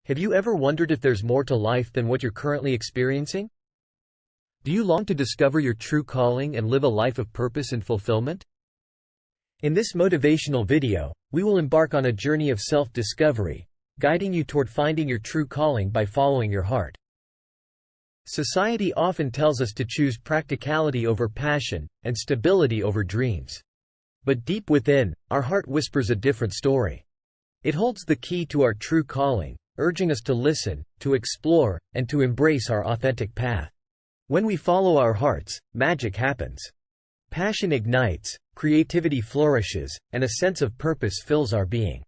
Have you ever wondered if there's more to life than what you're currently experiencing? Do you long to discover your true calling and live a life of purpose and fulfillment? In this motivational video, we will embark on a journey of self-discovery, guiding you toward finding your true calling by following your heart. Society often tells us to choose practicality over passion, and stability over dreams. But deep within, our heart whispers a different story. It holds the key to our true calling, urging us to listen, to explore, and to embrace our authentic path. When we follow our hearts, magic happens. Passion ignites, creativity flourishes, and a sense of purpose fills our being.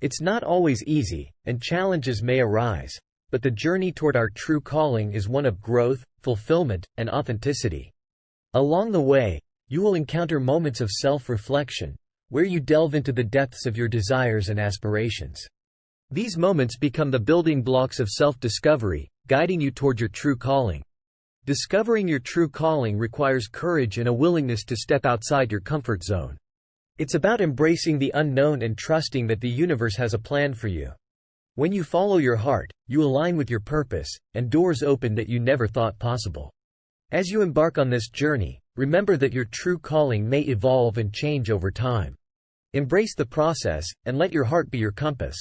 It's not always easy, and challenges may arise, but the journey toward our true calling is one of growth, fulfillment, and authenticity. Along the way, you will encounter moments of self-reflection, where you delve into the depths of your desires and aspirations. These moments become the building blocks of self-discovery, guiding you toward your true calling. Discovering your true calling requires courage and a willingness to step outside your comfort zone. It's about embracing the unknown and trusting that the universe has a plan for you. When you follow your heart, you align with your purpose, and doors open that you never thought possible. As you embark on this journey, remember that your true calling may evolve and change over time. Embrace the process, and let your heart be your compass.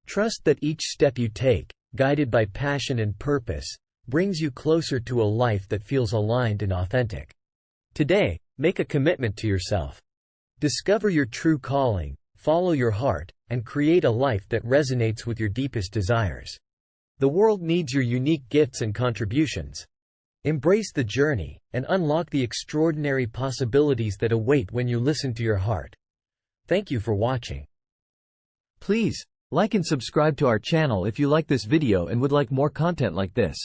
Trust that each step you take, guided by passion and purpose, brings you closer to a life that feels aligned and authentic. Today, make a commitment to yourself. Discover your true calling, follow your heart, and create a life that resonates with your deepest desires. The world needs your unique gifts and contributions. Embrace the journey, and unlock the extraordinary possibilities that await when you listen to your heart. Thank you for watching. Please like and subscribe to our channel if you like this video and would like more content like this.